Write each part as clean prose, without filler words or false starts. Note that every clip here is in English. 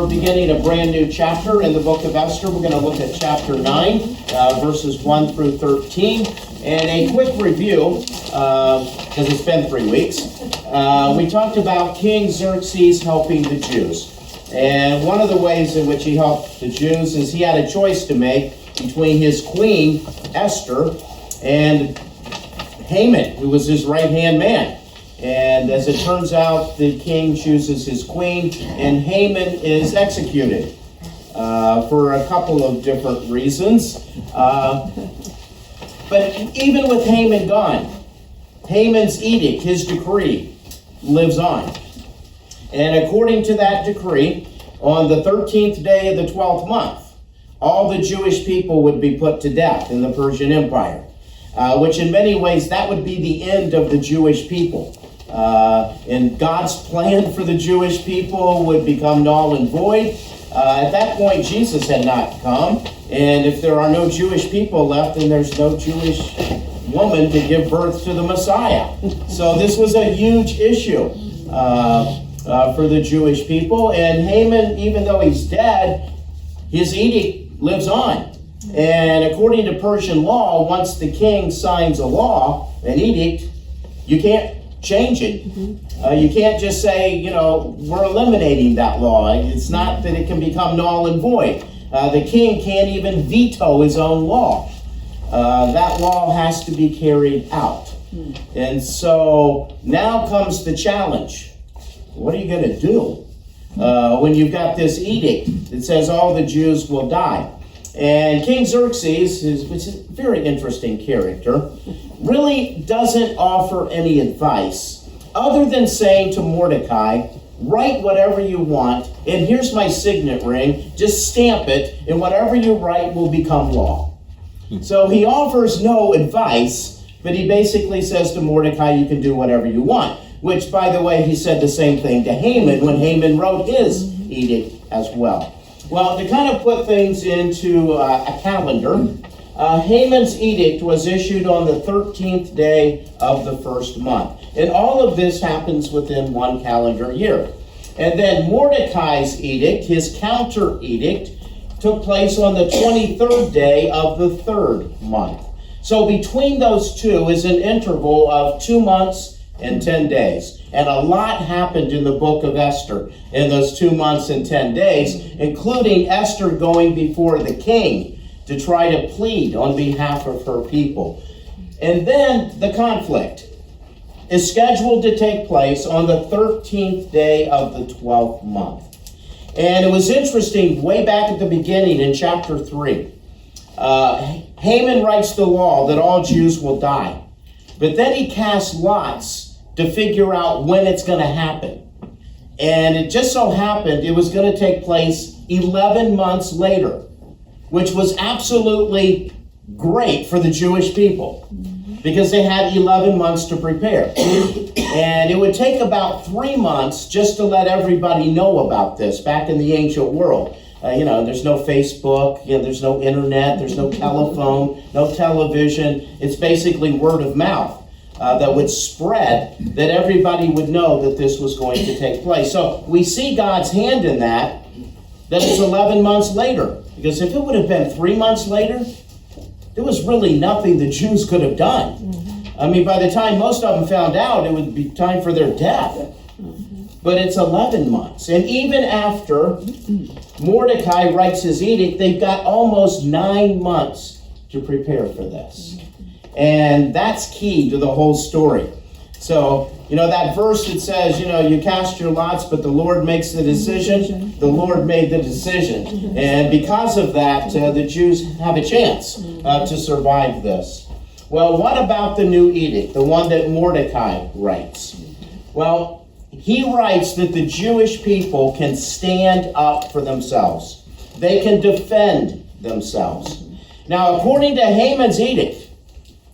We're beginning a brand new chapter in the book of Esther. We're going to look at chapter 9, verses 1 through 13. And a quick review, because it's been 3 weeks. We talked about King Xerxes helping the Jews. And one of the ways in which he helped the Jews is he had a choice to make between his queen, Esther, and Haman, who was his right-hand man. And as it turns out, the king chooses his queen, and Haman is executed for a couple of different reasons. But even with Haman gone, Haman's edict, his decree, lives on. And according to that decree, on the 13th day of the 12th month, all the Jewish people would be put to death in the Persian Empire, which in many ways, that would be the end of the Jewish people. And God's plan for the Jewish people would become null and void. At that point, Jesus had not come. And if there are no Jewish people left, then there's no Jewish woman to give birth to the Messiah. So this was a huge issue for the Jewish people. And Haman, even though he's dead, his edict lives on. And according to Persian law, once the king signs a law, an edict, you can't change it. You can't just say, we're eliminating that law. It's not that it can become null and void. The king can't even veto his own law. That law has to be carried out. And so now comes the challenge. What are you going to do when you've got this edict that says all the Jews will die? And King Xerxes, which is a very interesting character, really doesn't offer any advice other than saying to Mordecai, write whatever you want, and here's my signet ring, just stamp it, and whatever you write will become law. So he offers no advice, but he basically says to Mordecai, you can do whatever you want, which, by the way, he said the same thing to Haman when Haman wrote his edict as well. Well, to kind of put things into a calendar, Haman's edict was issued on the 13th day of the first month. And all of this happens within one calendar year. And then Mordecai's edict, his counter edict, took place on the 23rd day of the third month. So between those two is an interval of 2 months and 10 days. And a lot happened in the book of Esther in those 2 months and 10 days, including Esther going before the king to try to plead on behalf of her people. And then the conflict is scheduled to take place on the 13th day of the 12th month. And it was interesting, way back at the beginning in chapter 3, Haman writes the law that all Jews will die. But then he casts lots to figure out when it's going to happen. And it just so happened it was going to take place 11 months later, which was absolutely great for the Jewish people because they had 11 months to prepare. And it would take about 3 months just to let everybody know about this back in the ancient world. There's no Facebook, there's no internet, there's no telephone, no television. It's basically word of mouth. That would spread, that everybody would know that this was going to take place. So we see God's hand in that it's 11 months later. Because if it would have been 3 months later, there was really nothing the Jews could have done. I mean, by the time most of them found out, it would be time for their death. But it's 11 months. And even after Mordecai writes his edict, they've got almost 9 months to prepare for this. And that's key to the whole story. So, that verse that says, you cast your lots, but the Lord makes the decision. The Lord made the decision. And because of that, the Jews have a chance to survive this. Well, what about the new edict, the one that Mordecai writes? Well, he writes that the Jewish people can stand up for themselves. They can defend themselves. Now, according to Haman's edict,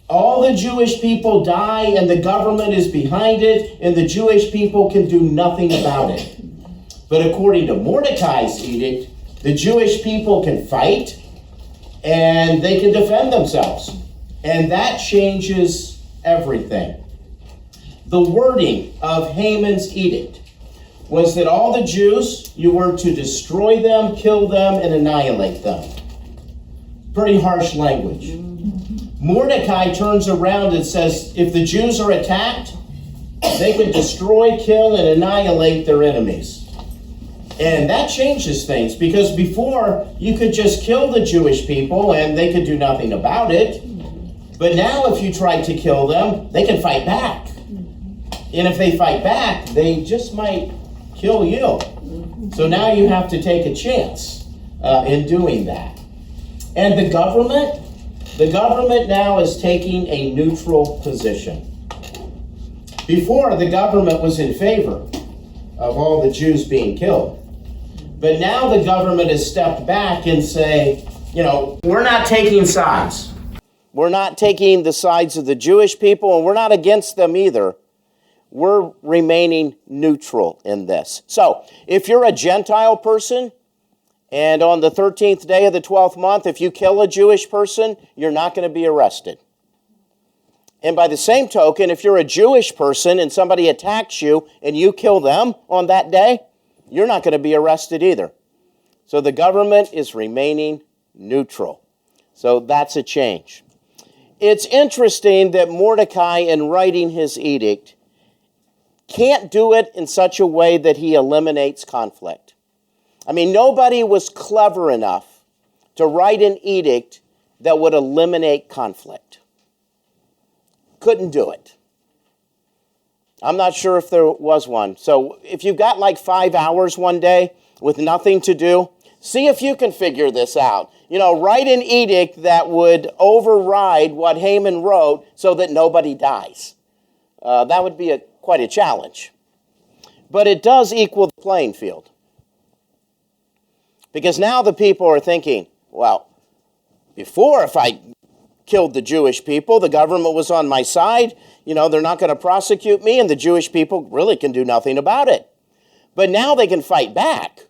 all the Jewish people die and the government is behind it and the Jewish people can do nothing about it. But according to Mordecai's edict, the Jewish people can fight and they can defend themselves. And that changes everything. The wording of Haman's edict was that all the Jews, you were to destroy them, kill them, and annihilate them. Pretty harsh language. Mordecai turns around and says, if the Jews are attacked, they can destroy, kill, and annihilate their enemies. And that changes things, because before you could just kill the Jewish people and they could do nothing about it. But now if you try to kill them, they can fight back. And if they fight back, they just might kill you. So now you have to take a chance in doing that. And the government now is taking a neutral position. Before, the government was in favor of all the Jews being killed. But now the government has stepped back and say, we're not taking sides. We're not taking the sides of the Jewish people, and we're not against them either. We're remaining neutral in this. So, if you're a Gentile person, and on the 13th day of the 12th month, if you kill a Jewish person, you're not going to be arrested. And by the same token, if you're a Jewish person and somebody attacks you and you kill them on that day, you're not going to be arrested either. So the government is remaining neutral. So that's a change. It's interesting that Mordecai, in writing his edict, can't do it in such a way that he eliminates conflict. I mean, nobody was clever enough to write an edict that would eliminate conflict. Couldn't do it. I'm not sure if there was one. So if you've got like 5 hours one day with nothing to do, see if you can figure this out. Write an edict that would override what Haman wrote so that nobody dies. That would be quite a challenge. But it does equal the playing field. Because now the people are thinking, well, before, if I killed the Jewish people, the government was on my side, they're not going to prosecute me, and the Jewish people really can do nothing about it. But now they can fight back.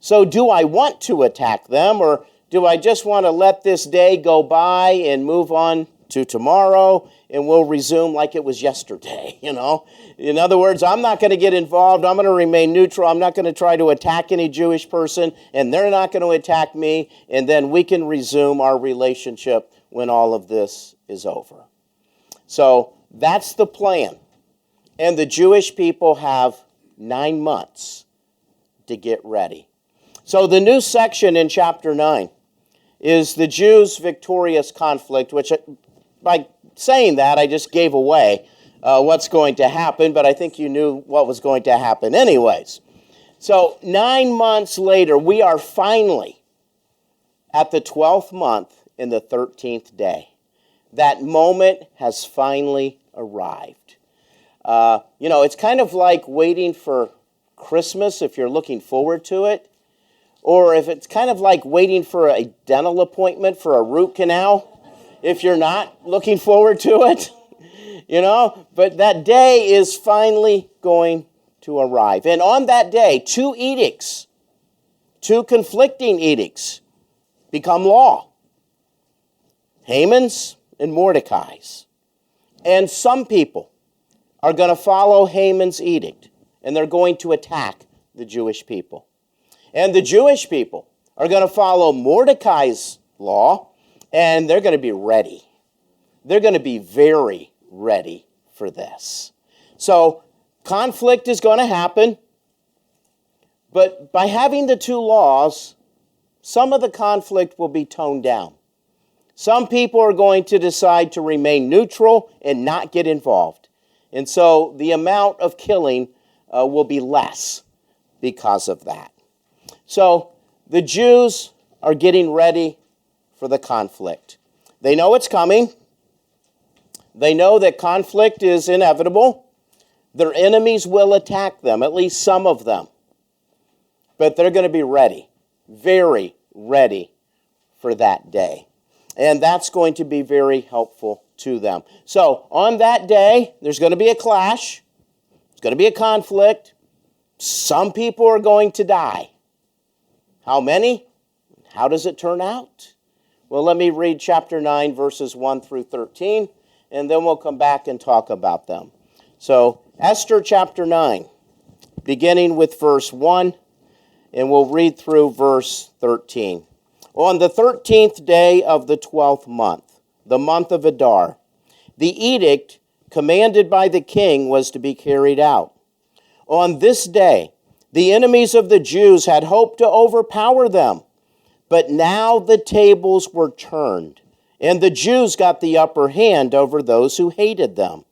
So do I want to attack them, or do I just want to let this day go by and move on to tomorrow, and we'll resume like it was yesterday, In other words, I'm not going to get involved. I'm going to remain neutral. I'm not going to try to attack any Jewish person, and they're not going to attack me, and then we can resume our relationship when all of this is over. So that's the plan. And the Jewish people have 9 months to get ready. So the new section in chapter 9 is the Jews' victorious conflict, which by saying that, I just gave away what's going to happen, but I think you knew what was going to happen anyways. So 9 months later, we are finally at the 12th month in the 13th day. That moment has finally arrived. It's kind of like waiting for Christmas if you're looking forward to it, or if it's kind of like waiting for a dental appointment for a root canal if you're not looking forward to it. But that day is finally going to arrive. And on that day, 2 conflicting edicts become law. Haman's and Mordecai's. And some people are going to follow Haman's edict, and they're going to attack the Jewish people. And the Jewish people are going to follow Mordecai's law, and they're going to be ready. They're going to be very ready for this. So conflict is going to happen, but by having the 2 laws, some of the conflict will be toned down. Some people are going to decide to remain neutral and not get involved. And so the amount of killing will be less because of that. So the Jews are getting ready for the conflict. They know it's coming. They know that conflict is inevitable. Their enemies will attack them, at least some of them. But they're going to be ready, very ready for that day. And that's going to be very helpful to them. So on that day, there's going to be a clash. There's going to be a conflict. Some people are going to die. How many? How does it turn out? Well, let me read chapter 9, verses 1 through 13, and then we'll come back and talk about them. So, Esther chapter 9. beginning with verse 1, and we'll read through verse 13. On the 13th day of the 12th month, the month of Adar, the edict commanded by the king was to be carried out. On this day, the enemies of the Jews had hoped to overpower them, but now the tables were turned, and the Jews got the upper hand over those who hated them.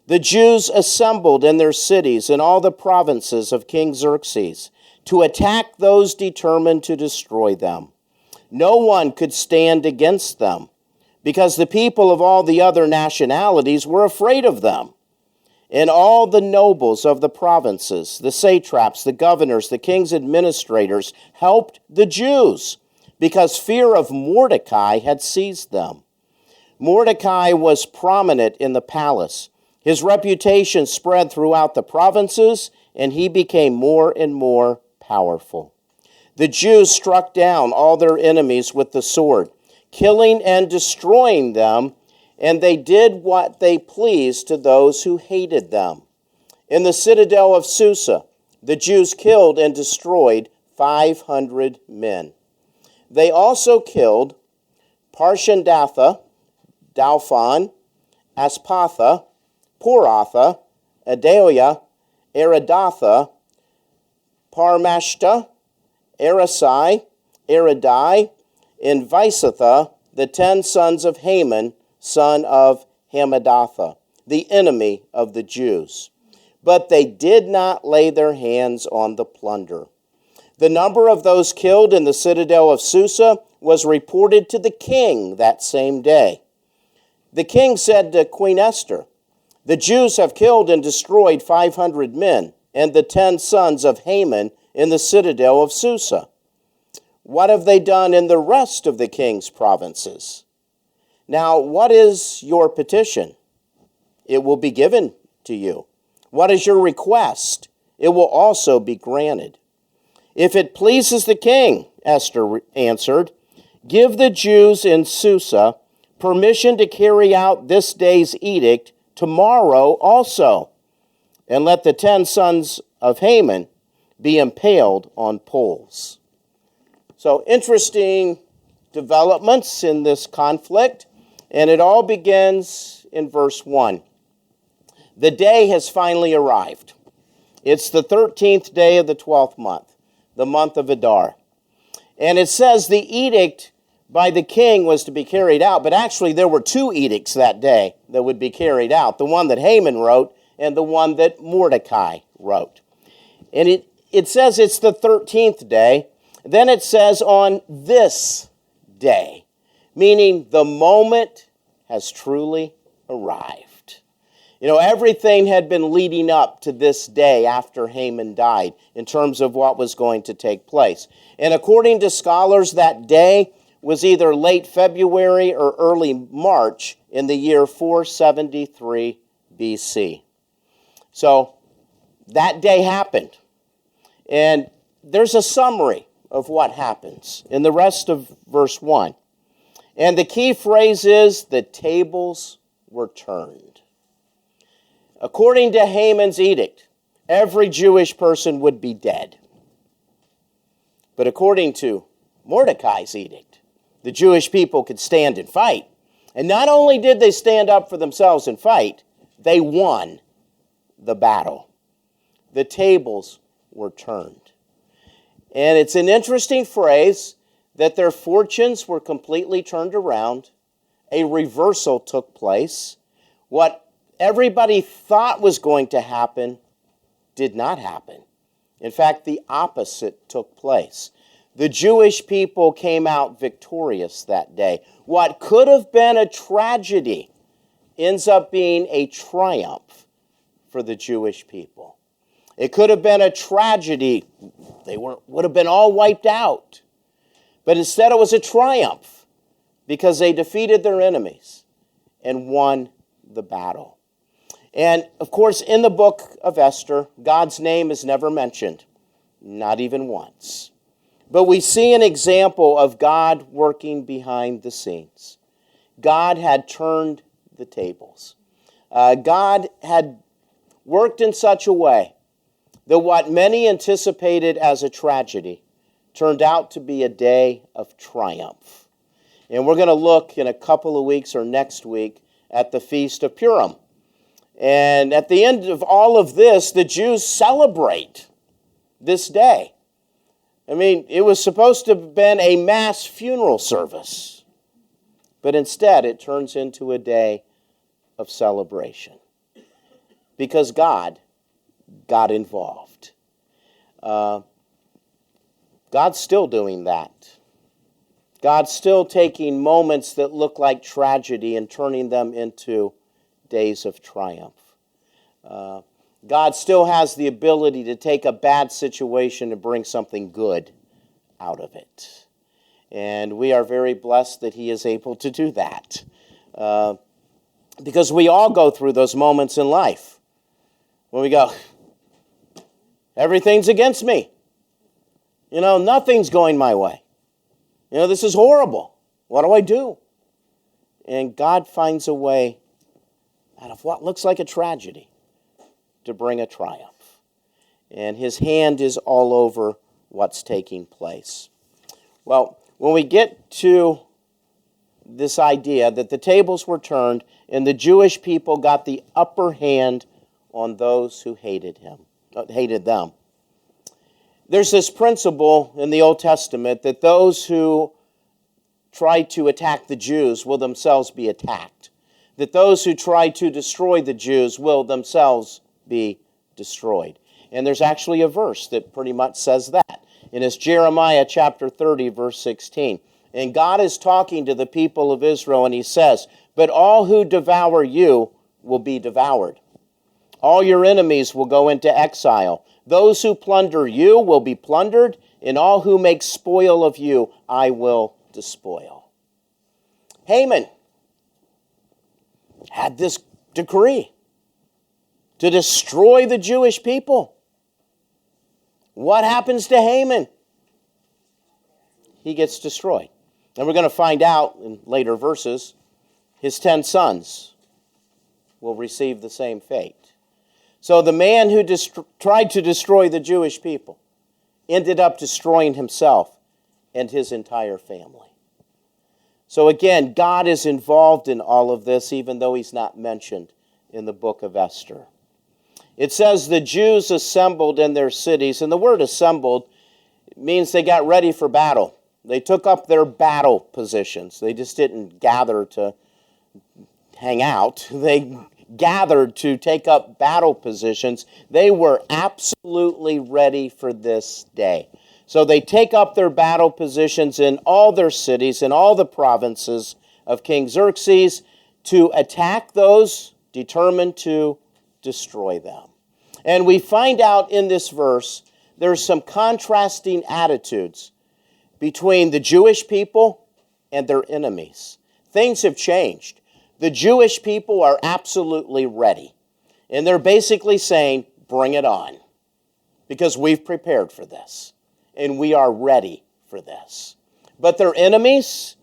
The Jews assembled in their cities in all the provinces of King Xerxes to attack those determined to destroy them. No one could stand against them, because the people of all the other nationalities were afraid of them. And all the nobles of the provinces, the satraps, the governors, the king's administrators, helped the Jews, because fear of Mordecai had seized them. Mordecai was prominent in the palace. His reputation spread throughout the provinces, and he became more and more powerful. The Jews struck down all their enemies with the sword, killing and destroying them, and they did what they pleased to those who hated them. In the citadel of Susa, the Jews killed and destroyed 500 men. They also killed Parshandatha, Dalphon, Aspatha, Poratha, Adaoya, Aridatha, Parmashta, Arasai, Aradai, and Visatha, the 10 sons of Haman, son of Hammedatha, the enemy of the Jews. But they did not lay their hands on the plunder. The number of those killed in the citadel of Susa was reported to the king that same day. The king said to Queen Esther, "The Jews have killed and destroyed 500 men and the 10 sons of Haman in the citadel of Susa. What have they done in the rest of the king's provinces? Now, what is your petition? It will be given to you. What is your request? It will also be granted." "If it pleases the king," Esther answered, "give the Jews in Susa permission to carry out this day's edict tomorrow also, and let the 10 sons of Haman be impaled on poles." So interesting developments in this conflict, and it all begins in verse 1. The day has finally arrived. It's the 13th day of the 12th month, the month of Adar. And it says the edict by the king was to be carried out, but actually there were 2 edicts that day that would be carried out, the one that Haman wrote and the one that Mordecai wrote. And it says it's the 13th day. Then it says on this day, meaning the moment has truly arrived. You know, everything had been leading up to this day after Haman died in terms of what was going to take place. And according to scholars, that day was either late February or early March in the year 473 BC. So that day happened. And there's a summary of what happens in the rest of verse 1. And the key phrase is, the tables were turned. According to Haman's edict, every Jewish person would be dead. But according to Mordecai's edict, the Jewish people could stand and fight. And not only did they stand up for themselves and fight, they won the battle. The tables were turned. And it's an interesting phrase that their fortunes were completely turned around. A reversal took place. What everybody thought was going to happen did not happen. In fact, the opposite took place. The Jewish people came out victorious that day. What could have been a tragedy ends up being a triumph for the Jewish people. It could have been a tragedy. They would have been all wiped out. But instead it was a triumph because they defeated their enemies and won the battle. And of course, in the book of Esther, God's name is never mentioned, not even once. But we see an example of God working behind the scenes. God had turned the tables. God had worked in such a way that what many anticipated as a tragedy turned out to be a day of triumph. And we're going to look in a couple of weeks or next week at the Feast of Purim. And at the end of all of this, the Jews celebrate this day. I mean, it was supposed to have been a mass funeral service, but instead it turns into a day of celebration because God got involved. God's still doing that. God's still taking moments that look like tragedy and turning them into days of triumph. God still has the ability to take a bad situation and bring something good out of it. And we are very blessed that he is able to do that. Because we all go through those moments in life when we go, everything's against me. Nothing's going my way. This is horrible. What do I do? And God finds a way out of what looks like a tragedy to bring a triumph. And his hand is all over what's taking place. Well, when we get to this idea that the tables were turned and the Jewish people got the upper hand on those who hated them. There's this principle in the Old Testament that those who try to attack the Jews will themselves be attacked. That those who try to destroy the Jews will themselves be destroyed. And there's actually a verse that pretty much says that. And it's Jeremiah chapter 30, verse 16. And God is talking to the people of Israel, and he says, "But all who devour you will be devoured. All your enemies will go into exile. Those who plunder you will be plundered, and all who make spoil of you I will despoil." Haman had this decree to destroy the Jewish people. What happens to Haman? He gets destroyed. And we're going to find out in later verses, his 10 sons will receive the same fate. So the man who tried to destroy the Jewish people ended up destroying himself and his entire family. So again, God is involved in all of this, even though he's not mentioned in the book of Esther. It says the Jews assembled in their cities, and the word assembled means they got ready for battle. They took up their battle positions. They just didn't gather to hang out. They gathered to take up battle positions. They were absolutely ready for this day. So they take up their battle positions in all their cities, in all the provinces of King Xerxes, to attack those determined to destroy them. And we find out in this verse, there's some contrasting attitudes between the Jewish people and their enemies. Things have changed. The Jewish people are absolutely ready. And they're basically saying, bring it on. Because we've prepared for this. And we are ready for this. But their enemies,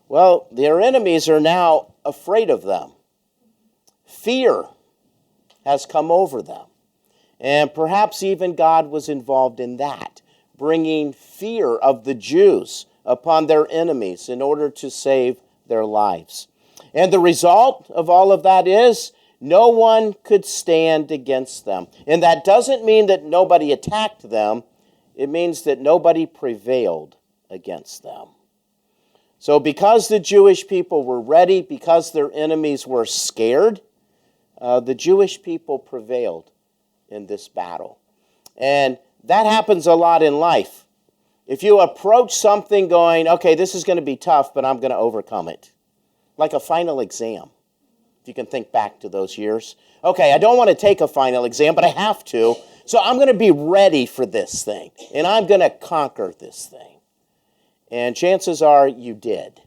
well, their enemies are now afraid of them. Fear has come over them. And perhaps even God was involved in that, bringing fear of the Jews upon their enemies in order to save their lives. And the result of all of that is no one could stand against them. And that doesn't mean that nobody attacked them. It means that nobody prevailed against them. So because the Jewish people were ready, because their enemies were scared, the Jewish people prevailed in this battle. And that happens a lot in life. If you approach something going, okay, this is going to be tough, but I'm going to overcome it. Like a final exam. If you can think back to those years. Okay, I don't want to take a final exam, but I have to. So I'm going to be ready for this thing. And I'm going to conquer this thing. And chances are you did.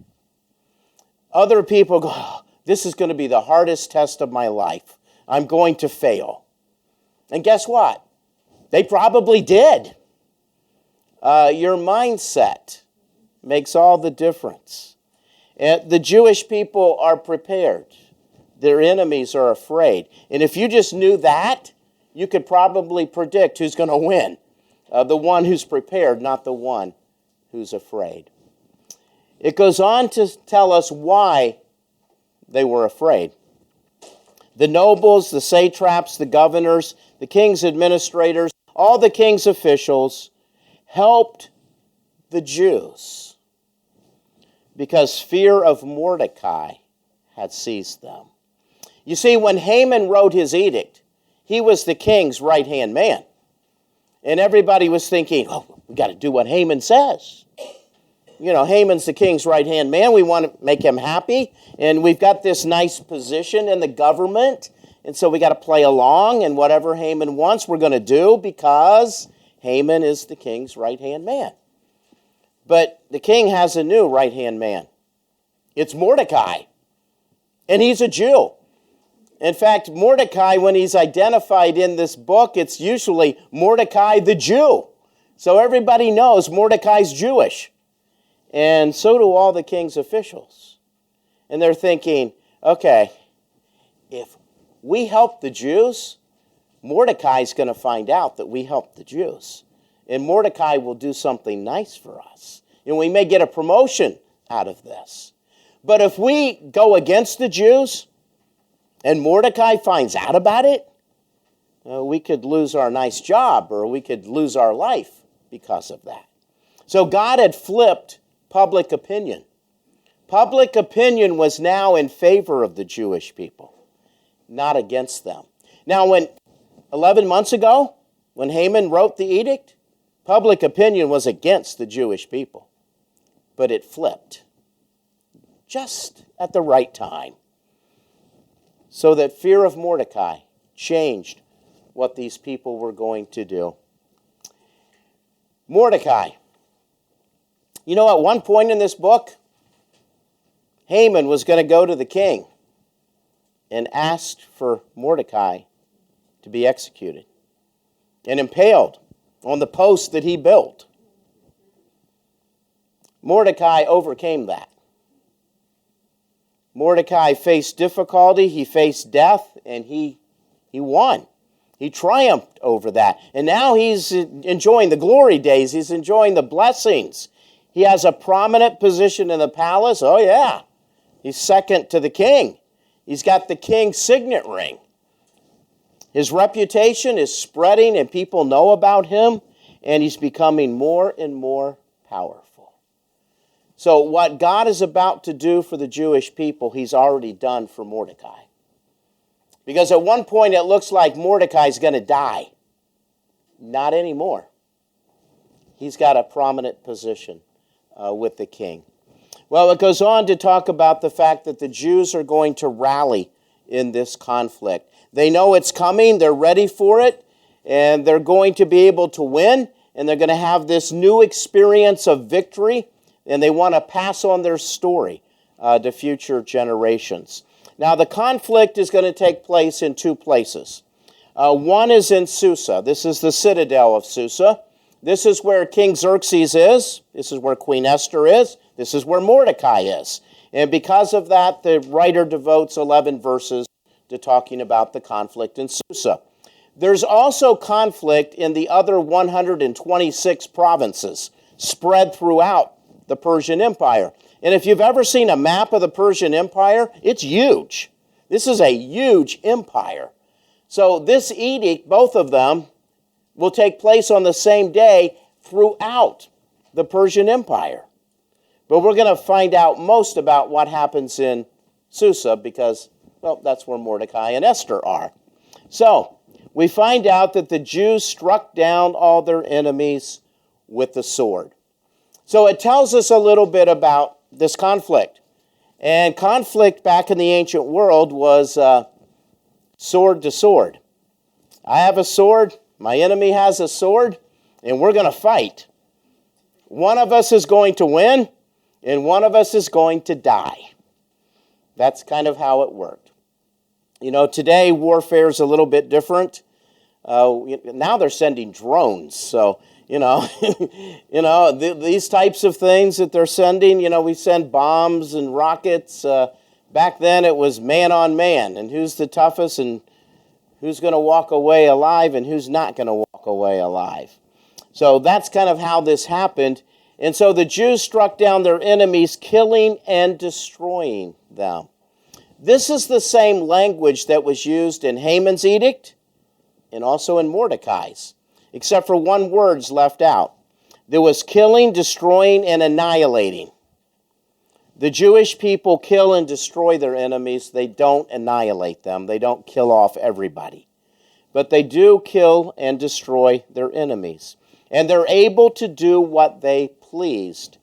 Other people go, oh, this is going to be the hardest test of my life. I'm going to fail. And guess what? They probably did. Your mindset makes all the difference. And the Jewish people are prepared. Their enemies are afraid. And if you just knew that, you could probably predict who's going to win. The one who's prepared, not the one who's afraid. It goes on to tell us why they were afraid. The nobles, the satraps, the governors, the king's administrators, all the king's officials helped the Jews because fear of Mordecai had seized them. You see, when Haman wrote his edict, he was the king's right-hand man. And everybody was thinking, oh, we got to do what Haman says. You know, Haman's the king's right-hand man. We want to make him happy. And we've got this nice position in the government. And so we got to play along. And whatever Haman wants, we're going to do because Haman is the king's right-hand man. But the king has a new right-hand man. It's Mordecai. And he's a Jew. In fact, Mordecai, when he's identified in this book, it's usually Mordecai the Jew. So everybody knows Mordecai's Jewish. And so do all the king's officials. And they're thinking, okay, if we help the Jews, Mordecai's going to find out that we helped the Jews. And Mordecai will do something nice for us. And we may get a promotion out of this. But if we go against the Jews and Mordecai finds out about it, we could lose our nice job or we could lose our life because of that. So God had flipped public opinion. Public opinion was now in favor of the Jewish people, not against them. Now, when 11 months ago, when Haman wrote the edict, public opinion was against the Jewish people. But it flipped just at the right time, so that fear of Mordecai changed what these people were going to do. Mordecai. You know, at one point in this book, Haman was going to go to the king and asked for Mordecai to be executed and impaled on the post that he built. Mordecai overcame that. Mordecai faced difficulty, he faced death, and he won. He triumphed over that. And now he's enjoying the glory days. He's enjoying the blessings. He has a prominent position in the palace. Oh, yeah. He's second to the king. He's got the king's signet ring. His reputation is spreading, and people know about him, and he's becoming more and more powerful. So what God is about to do for the Jewish people, he's already done for Mordecai. Because at one point it looks like Mordecai's going to die. Not anymore. He's got a prominent position with the king. Well, it goes on to talk about the fact that the Jews are going to rally in this conflict. They know it's coming, they're ready for it, and they're going to be able to win, and they're going to have this new experience of victory, and they want to pass on their story to future generations. Now, the conflict is going to take place in two places. One is in Susa. This is the citadel of Susa. This is where King Xerxes is. This is where Queen Esther is. This is where Mordecai is. And because of that, the writer devotes 11 verses to talking about the conflict in Susa. There's also conflict in the other 126 provinces spread throughout the Persian Empire. And if you've ever seen a map of the Persian Empire, it's huge. This is a huge empire. So this edict, both of them, will take place on the same day throughout the Persian Empire. But we're going to find out most about what happens in Susa because, well, that's where Mordecai and Esther are. So we find out that the Jews struck down all their enemies with the sword. So it tells us a little bit about this conflict. And conflict back in the ancient world was sword to sword. I have a sword, my enemy has a sword, and we're going to fight. One of us is going to win, and one of us is going to die. That's kind of how it worked. You know, today warfare is a little bit different. Now they're sending drones, so these types of things that they're sending, we send bombs and rockets. Back then it was man on man, and who's the toughest and who's going to walk away alive and who's not going to walk away alive. So that's kind of how this happened. And so the Jews struck down their enemies, killing and destroying them. This is the same language that was used in Haman's edict and also in Mordecai's, except for one word's left out. There was killing, destroying, and annihilating. The Jewish people kill and destroy their enemies. They don't annihilate them. They don't kill off everybody. But they do kill and destroy their enemies. And they're able to do what they pleased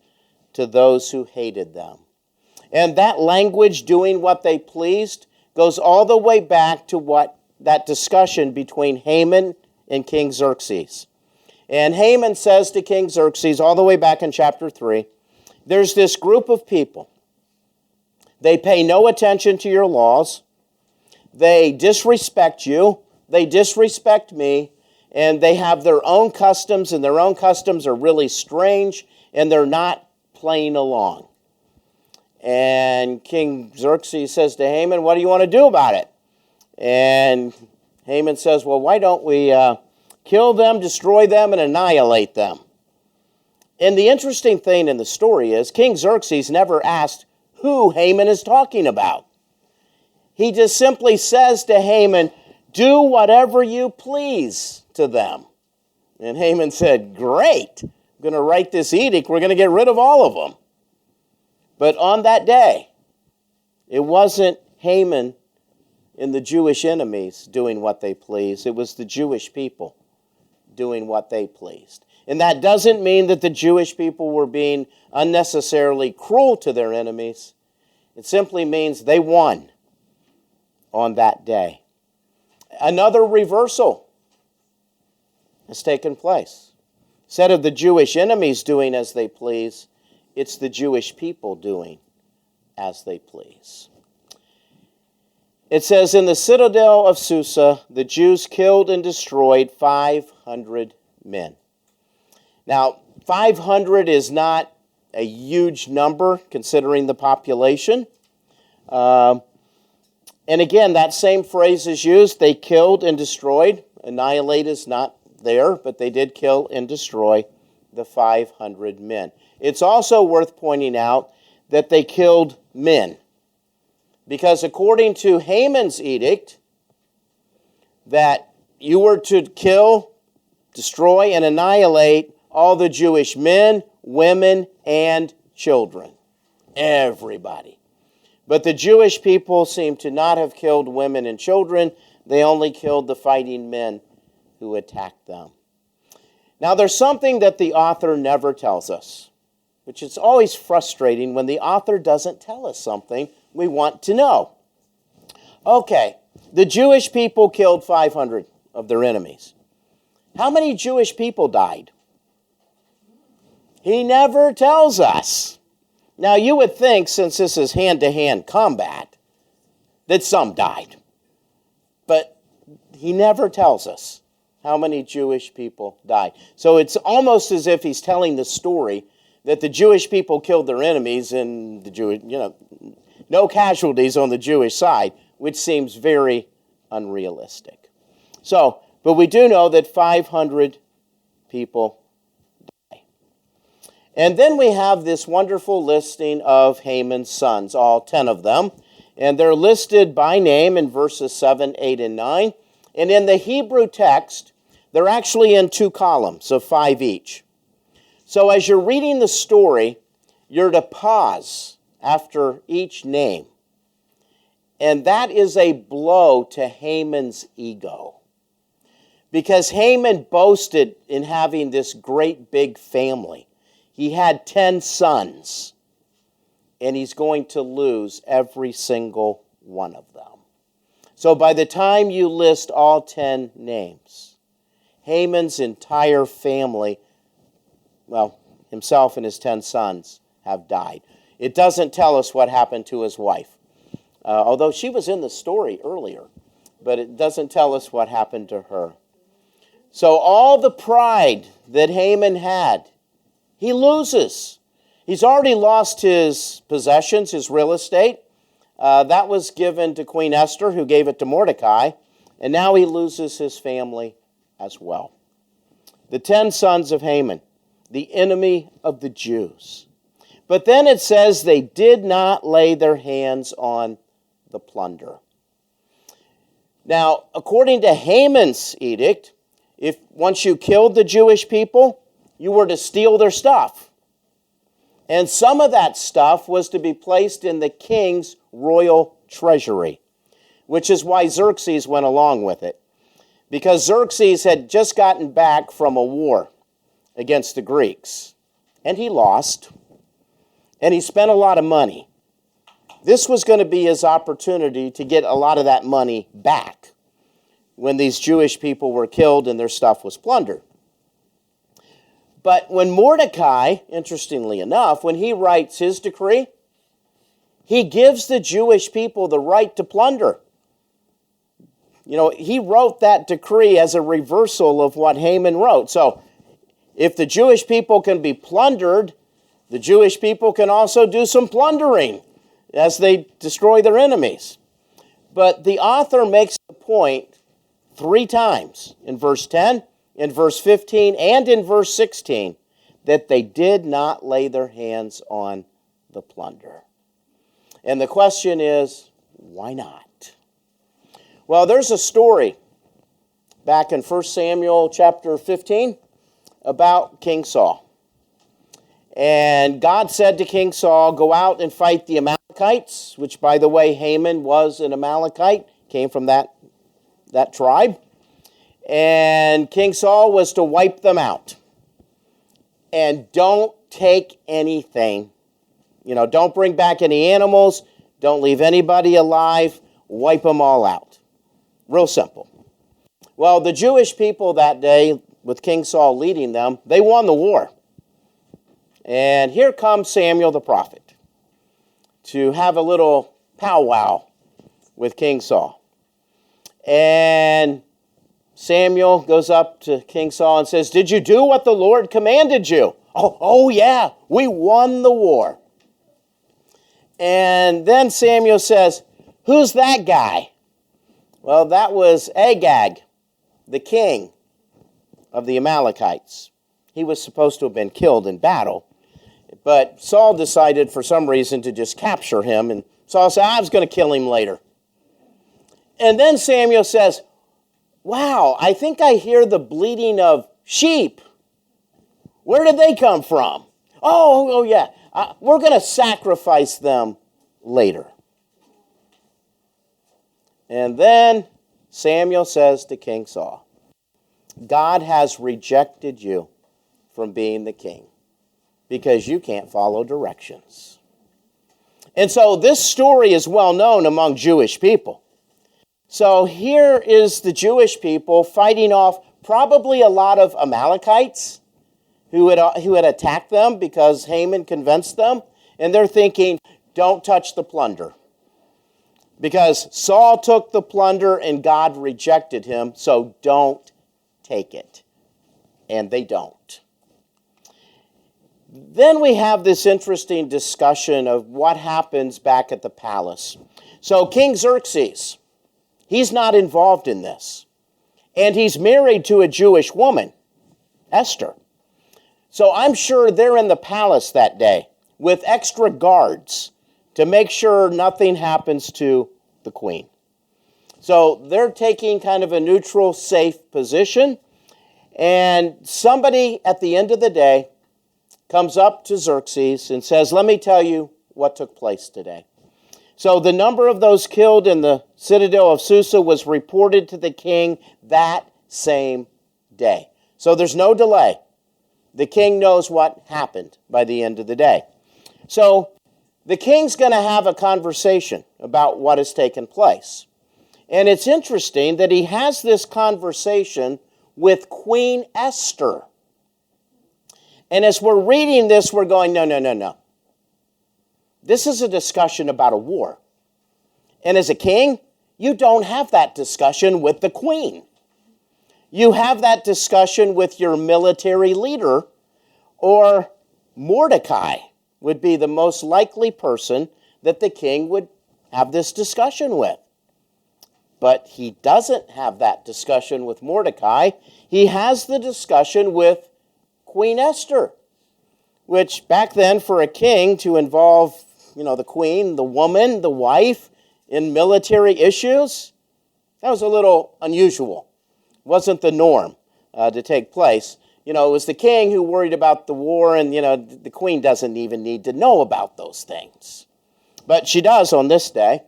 to those who hated them. And that language, doing what they pleased, goes all the way back to that discussion between Haman and King Xerxes. And Haman says to King Xerxes, all the way back in chapter 3, there's this group of people. They pay no attention to your laws. They disrespect you. They disrespect me. And they have their own customs, and their own customs are really strange, and they're not playing along. And King Xerxes says to Haman, what do you want to do about it? And Haman says, well, why don't we kill them, destroy them, and annihilate them? And the interesting thing in the story is King Xerxes never asked who Haman is talking about. He just simply says to Haman, do whatever you please to them. And Haman said, great, I'm going to write this edict. We're going to get rid of all of them. But on that day, it wasn't Haman and the Jewish enemies doing what they pleased. It was the Jewish people doing what they pleased. And that doesn't mean that the Jewish people were being unnecessarily cruel to their enemies. It simply means they won on that day. Another reversal has taken place. Instead of the Jewish enemies doing as they please, it's the Jewish people doing as they please. It says, in the citadel of Susa, the Jews killed and destroyed 500 men. Now, 500 is not a huge number considering the population. And again, that same phrase is used. They killed and destroyed. Annihilate is not there, but they did kill and destroy the 500 men. It's also worth pointing out that they killed men. Because according to Haman's edict, that you were to kill, destroy, and annihilate all the Jewish men, women, and children. Everybody. But the Jewish people seem to not have killed women and children. They only killed the fighting men who attacked them. Now, there's something that the author never tells us, which is always frustrating when the author doesn't tell us something we want to know. Okay, the Jewish people killed 500 of their enemies. How many Jewish people died? He never tells us. Now, you would think, since this is hand-to-hand combat, that some died. But he never tells us how many Jewish people died. So it's almost as if he's telling the story that the Jewish people killed their enemies and the Jewish, no casualties on the Jewish side, which seems very unrealistic. So, but we do know that 500 people die. And then we have this wonderful listing of Haman's sons, all 10 of them. And they're listed by name in verses 7, 8, and 9. And in the Hebrew text, they're actually in 2 columns of 5 each. So as you're reading the story, you're to pause after each name. And that is a blow to Haman's ego. Because Haman boasted in having this great big family. He had 10 sons. And he's going to lose every single one of them. So by the time you list all 10 names, Haman's entire family, well, himself and his 10 sons, have died. It doesn't tell us what happened to his wife, although she was in the story earlier, but it doesn't tell us what happened to her. So all the pride that Haman had, he loses. He's already lost his possessions, his real estate. That was given to Queen Esther, who gave it to Mordecai. And now he loses his family as well. The 10 sons of Haman, the enemy of the Jews. But then it says they did not lay their hands on the plunder. Now, according to Haman's edict, if once you killed the Jewish people, you were to steal their stuff. And some of that stuff was to be placed in the king's royal treasury, which is why Xerxes went along with it. Because Xerxes had just gotten back from a war against the Greeks, and he lost, and he spent a lot of money. This was going to be his opportunity to get a lot of that money back when these Jewish people were killed and their stuff was plundered. But when Mordecai, interestingly enough, when he writes his decree, he gives the Jewish people the right to plunder. You know, he wrote that decree as a reversal of what Haman wrote. So if the Jewish people can be plundered, the Jewish people can also do some plundering as they destroy their enemies. But the author makes the point 3 times in verse 10, in verse 15, and in verse 16 that they did not lay their hands on the plunder. And the question is, why not? Well, there's a story back in 1 Samuel chapter 15 about King Saul. And God said to King Saul, go out and fight the Amalekites, which, by the way, Haman was an Amalekite, came from that tribe. And King Saul was to wipe them out. And don't take anything. You know, don't bring back any animals. Don't leave anybody alive. Wipe them all out. Real simple. Well, the Jewish people that day, with King Saul leading them, they won the war. And here comes Samuel the prophet to have a little powwow with King Saul. And Samuel goes up to King Saul and says, did you do what the Lord commanded you? Oh yeah, we won the war. And then Samuel says, who's that guy? Well, that was Agag, the king of the Amalekites. He was supposed to have been killed in battle. But Saul decided for some reason to just capture him. And Saul said, I was going to kill him later. And then Samuel says, wow, I think I hear the bleating of sheep. Where did they come from? Oh yeah, we're going to sacrifice them later. And then Samuel says to King Saul, God has rejected you from being the king because you can't follow directions. And so this story is well known among Jewish people. So here is the Jewish people fighting off probably a lot of Amalekites who had attacked them because Haman convinced them. And they're thinking, don't touch the plunder. Because Saul took the plunder and God rejected him, so don't take it. And they don't. Then we have this interesting discussion of what happens back at the palace. So King Xerxes, he's not involved in this. And he's married to a Jewish woman, Esther. So I'm sure they're in the palace that day with extra guards to make sure nothing happens to the queen. So they're taking kind of a neutral, safe position. And somebody at the end of the day comes up to Xerxes and says, let me tell you what took place today. So the number of those killed in the citadel of Susa was reported to the king that same day. So there's no delay. The king knows what happened by the end of the day. So the king's going to have a conversation about what has taken place. And it's interesting that he has this conversation with Queen Esther. And as we're reading this, we're going, no. This is a discussion about a war. And as a king, you don't have that discussion with the queen. You have that discussion with your military leader, or Mordecai would be the most likely person that the king would have this discussion with. But he doesn't have that discussion with Mordecai. He has the discussion with Queen Esther, which back then for a king to involve, the queen, the woman, the wife in military issues, that was a little unusual. It wasn't the norm to take place. It was the king who worried about the war, and, the queen doesn't even need to know about those things. But she does on this day.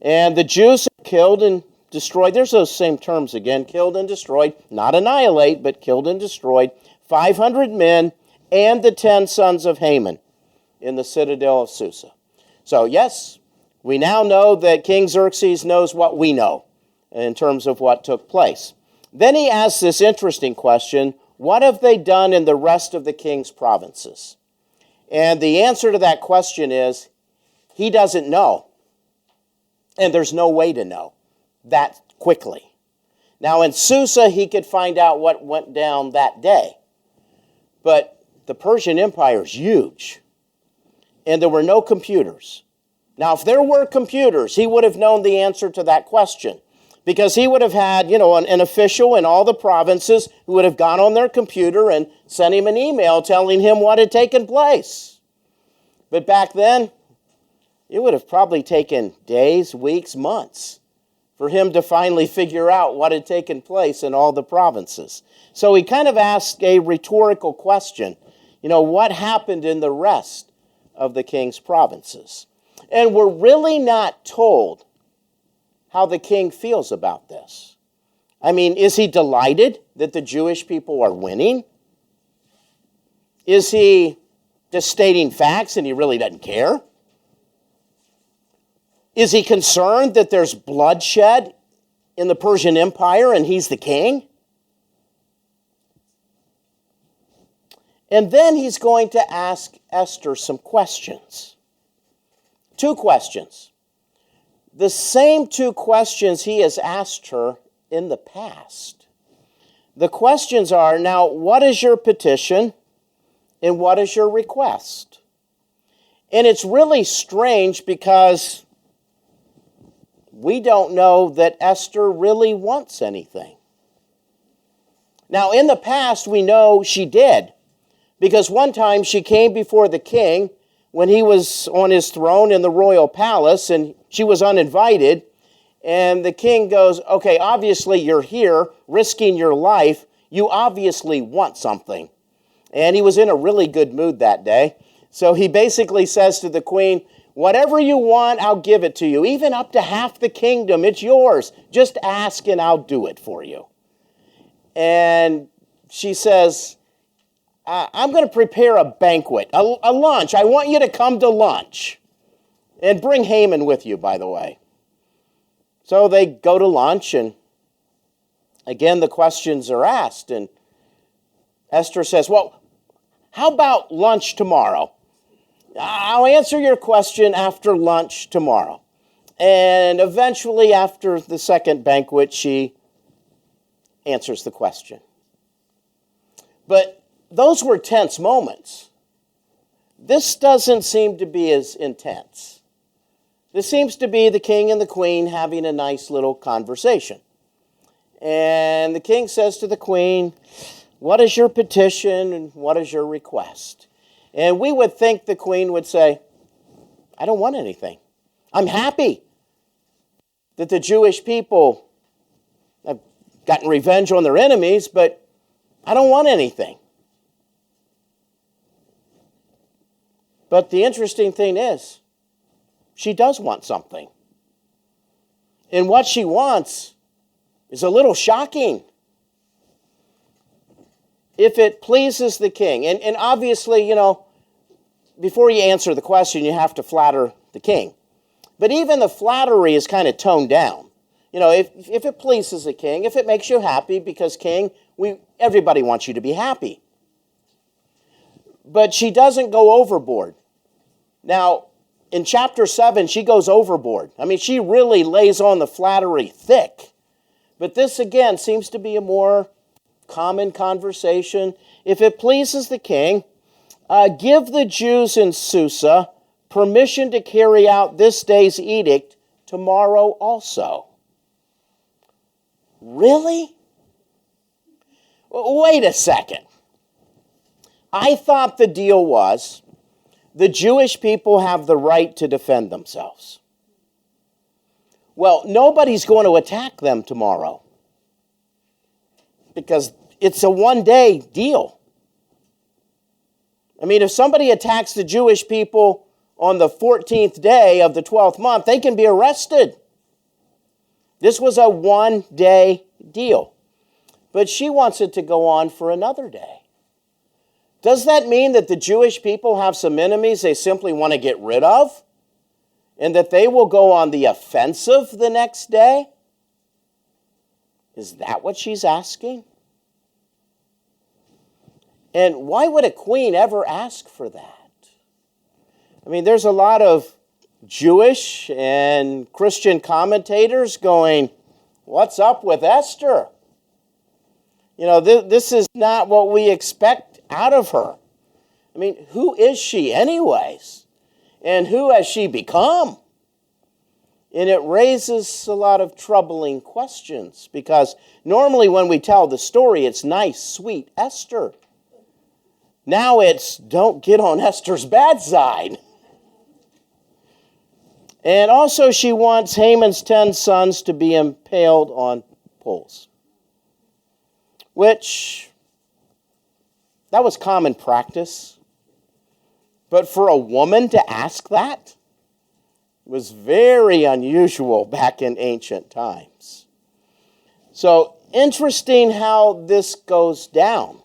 And the Jews are killed and destroyed. There's those same terms again, killed and destroyed. Not annihilate, but killed and destroyed. 500 men and the 10 sons of Haman in the citadel of Susa. So yes, we now know that King Xerxes knows what we know in terms of what took place. Then he asks this interesting question, what have they done in the rest of the king's provinces? And the answer to that question is, he doesn't know. And there's no way to know that quickly. Now in Susa, he could find out what went down that day. But the Persian Empire is huge. And there were no computers. Now if there were computers, he would have known the answer to that question. Because he would have had, an official in all the provinces who would have gone on their computer and sent him an email telling him what had taken place. But back then, it would have probably taken days, weeks, months for him to finally figure out what had taken place in all the provinces. So he kind of asked a rhetorical question, what happened in the rest of the king's provinces? And we're really not told how the king feels about this. I mean, is he delighted that the Jewish people are winning? Is he just stating facts and he really doesn't care? Is he concerned that there's bloodshed in the Persian Empire and he's the king? And then he's going to ask Esther some questions. 2 questions. The same 2 questions he has asked her in the past. The questions are, now, what is your petition and what is your request? And it's really strange because we don't know that Esther really wants anything. Now, in the past, we know she did, because one time she came before the king when he was on his throne in the royal palace, and she was uninvited, and the king goes, okay, obviously you're here, risking your life, you obviously want something. And he was in a really good mood that day, so he basically says to the queen, whatever you want, I'll give it to you. Even up to half the kingdom, it's yours. Just ask and I'll do it for you. And she says, I'm going to prepare a banquet, a lunch. I want you to come to lunch. And bring Haman with you, by the way. So they go to lunch, and again, the questions are asked. And Esther says, well, how about lunch tomorrow? I'll answer your question after lunch tomorrow. And eventually, after the second banquet, she answers the question. But those were tense moments. This doesn't seem to be as intense. This seems to be the king and the queen having a nice little conversation. And the king says to the queen, what is your petition and what is your request? And we would think the queen would say, I don't want anything. I'm happy that the Jewish people have gotten revenge on their enemies, but I don't want anything. But the interesting thing is, she does want something. And what she wants is a little shocking. If it pleases the king, and obviously, before you answer the question, you have to flatter the king. But even the flattery is kind of toned down. If it pleases the king, if it makes you happy, because king, everybody wants you to be happy. But she doesn't go overboard. Now, in chapter 7, she goes overboard. I mean, she really lays on the flattery thick. But this, again, seems to be a more common conversation. If it pleases the king, give the Jews in Susa permission to carry out this day's edict tomorrow also. Really? Wait a second. I thought the deal was the Jewish people have the right to defend themselves. Well, nobody's going to attack them tomorrow because it's a one-day deal. I mean, if somebody attacks the Jewish people on the 14th day of the 12th month, they can be arrested. This was a one-day deal. But she wants it to go on for another day. Does that mean that the Jewish people have some enemies they simply want to get rid of? And that they will go on the offensive the next day? Is that what she's asking? And why would a queen ever ask for that? I mean, there's a lot of Jewish and Christian commentators going, what's up with Esther? You know, this is not what we expect out of her. I mean, who is she anyways? And who has she become? And it raises a lot of troubling questions because normally when we tell the story, it's nice, sweet Esther. Now it's don't get on Esther's bad side. And also she wants Haman's 10 sons to be impaled on poles. Which, that was common practice. But for a woman to ask that was very unusual back in ancient times. So, interesting how this goes down.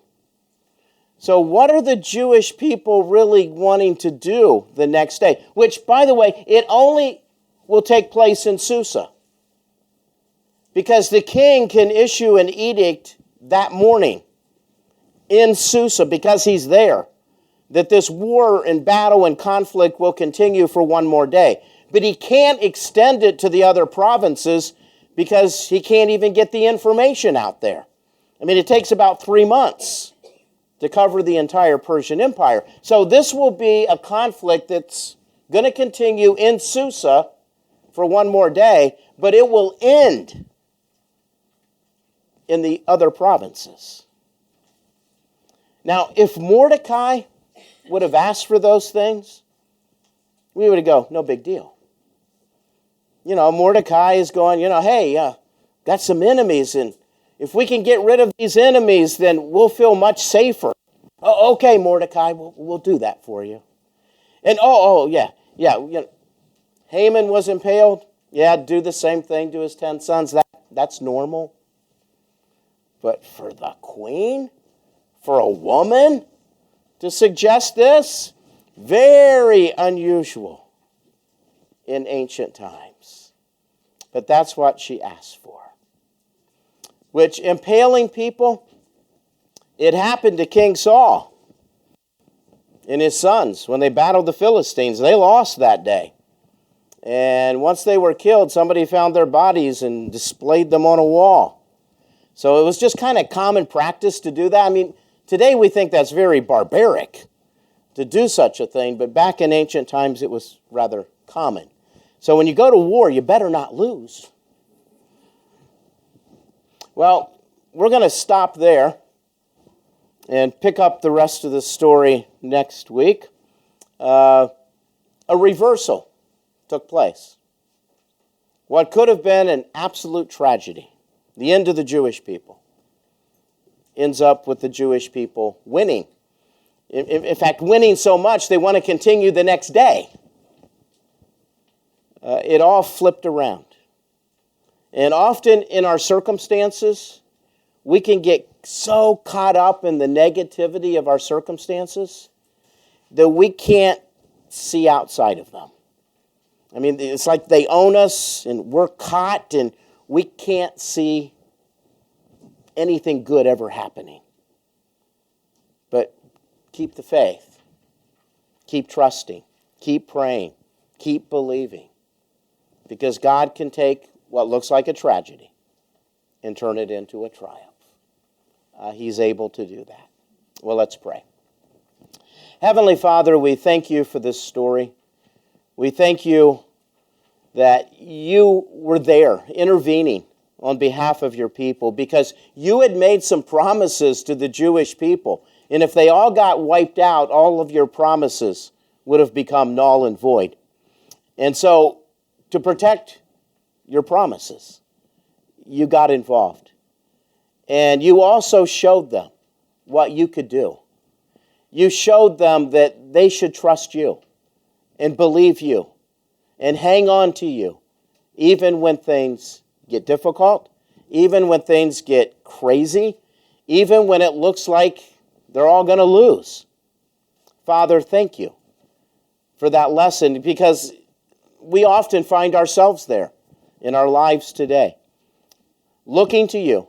So what are the Jewish people really wanting to do the next day? Which, by the way, it only will take place in Susa. Because the king can issue an edict that morning in Susa, because he's there, that this war and battle and conflict will continue for one more day. But he can't extend it to the other provinces because he can't even get the information out there. I mean, it takes about 3 months to cover the entire Persian Empire. So this will be a conflict that's going to continue in Susa for one more day, but it will end in the other provinces. Now, if Mordecai would have asked for those things, we would go, no big deal. You know, Mordecai is going, hey, got some enemies, and if we can get rid of these enemies, then we'll feel much safer. Oh, okay, Mordecai, we'll do that for you. And yeah. Haman was impaled. Yeah, do the same thing to his 10 sons. That's normal. But for the queen, for a woman to suggest this, very unusual in ancient times. But that's what she asked for. Which, impaling people, it happened to King Saul and his sons when they battled the Philistines. They lost that day. And once they were killed, somebody found their bodies and displayed them on a wall. So it was just kind of common practice to do that. I mean, today we think that's very barbaric to do such a thing, but back in ancient times it was rather common. So when you go to war, you better not lose. Well, we're going to stop there and pick up the rest of the story next week. A reversal took place. What could have been an absolute tragedy, the end of the Jewish people, ends up with the Jewish people winning. In fact, winning so much they want to continue the next day. It all flipped around. And often in our circumstances, we can get so caught up in the negativity of our circumstances that we can't see outside of them. I mean, it's like they own us and we're caught and we can't see anything good ever happening. But keep the faith. Keep trusting. Keep praying. Keep believing. Because God can take what looks like a tragedy and turn it into a triumph. He's able to do that. Well, let's pray. Heavenly Father, we thank you for this story. We thank you that you were there intervening on behalf of your people, because you had made some promises to the Jewish people. And if they all got wiped out, all of your promises would have become null and void. And so, to protect your promises, you got involved. And you also showed them what you could do. You showed them that they should trust you and believe you and hang on to you, even when things get difficult, even when things get crazy, even when it looks like they're all going to lose. Father, thank you for that lesson, because we often find ourselves there in our lives today, looking to you,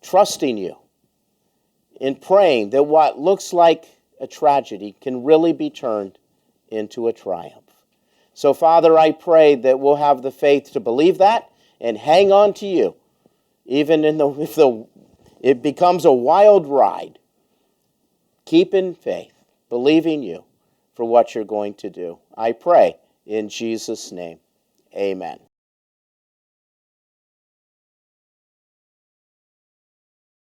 trusting you, and praying that what looks like a tragedy can really be turned into a triumph. So, Father, I pray that we'll have the faith to believe that and hang on to you, even if it becomes a wild ride. Keep in faith, believing you for what you're going to do. I pray in Jesus' name. Amen.